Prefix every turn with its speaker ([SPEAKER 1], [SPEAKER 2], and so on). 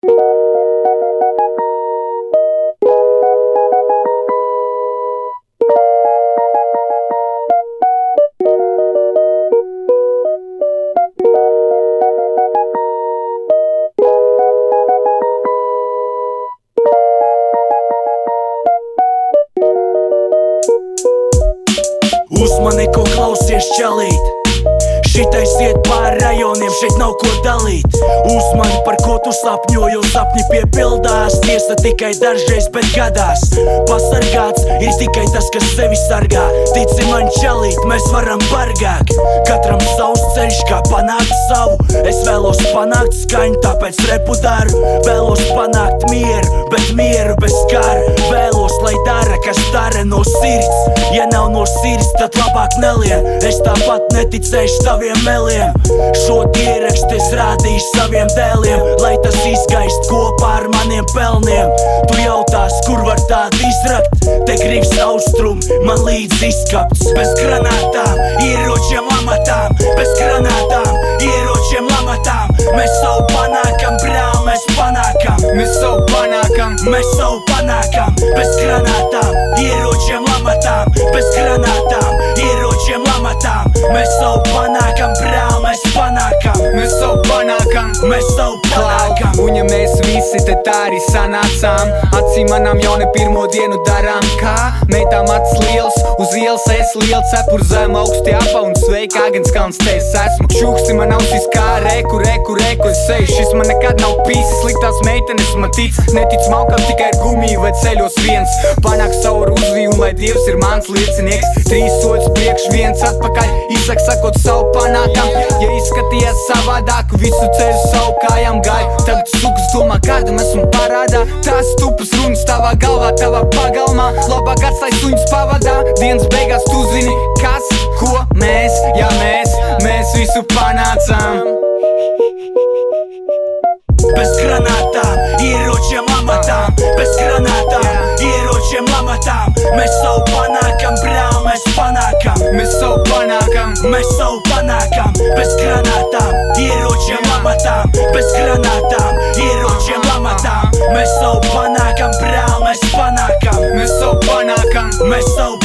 [SPEAKER 1] Uzmani, ko klausies, čalīt. Šitais iet pāri rajoniem, šeit nav ko dalīt. Uzmani, par ko tu sapņo, jo sapņi piepildās. Tiesa tikai dažreiz, bet gadās. Pasargāts ir tikai tas, kas sevi sargā. Tici man, čalīt, mēs varam bargāk. Katram savs ceļš, kā panākt savu. Es vēlos panākt skaņu, tāpēc repu daru. Vēlos panākt mieru, bet mieru bez kara. Vēlos, lai dara, kas dara no sirds. Ja nav no sirds, tad labāk nelien. Es tāpat neticēšu taviem meliem. Šo ierakstu es rādīšu saviem dēliem, lai tas izgaist kopā ar maniem pelniem. Tu jautās, kur var tādu izrakt? Te gribs austrum, man līdz izkapts. Bez granātām, ieročiem lamatām. Bez granātām, ieročiem lamatām. Mēs savu panākam, brāl, mēs panākam.
[SPEAKER 2] Mēs savu panākam,
[SPEAKER 1] mēs savu panākam. Bez granātām, ieročiem lamatām. Bez granātām, ieročiem lamatām. Mēs savu panākam, brāl, mēs panākam.
[SPEAKER 2] mēs savu panākam,
[SPEAKER 1] mēs savu panākam.
[SPEAKER 2] Un ja mēs visi te tā arī sanācām, acīm manām jau ne pirmo dienu darām. Kā meitām acis liels, uz ielas es lielu cepur zem augsti apa un sveikā gan skalns te es esmu. Šūksti man ausīs kā reku, es eju. Šis man nekad nav pīsis, sliktās meitenes man tic. Netic malkam tikai ar gumiju vai ceļos viens. Panāk savu ruzviju un lai Dievs ir mans liecinieks. 3 soļus priekš, 1 atpakaļ, izsak sakot savu panākam. Ja izskaties savādāk, visu ceļu savu kājām gāju. Tagad sukas domā, kādam esmu parādā. Tās tupas runas tavā galvā, tavā pagalmā. Labāk atstāj suņus pavadā. Dienas beigās tu zini, kas, ko mēs, ja mēs visu panācām.
[SPEAKER 1] Bez granātām, ieročiem lamatām. Bez granātām, ieročiem lamatām. Mēs savu panākam, brāl, mēs panākam.
[SPEAKER 2] Mēs savu panākam,
[SPEAKER 1] mēs savu panākam. Bez granātām, ieročiem lamatām. Bez granātām, ieročiem lamatām. Mēs savu panākam, brāl, mēs panākam.
[SPEAKER 2] mēs savu panākam,
[SPEAKER 1] mēs savu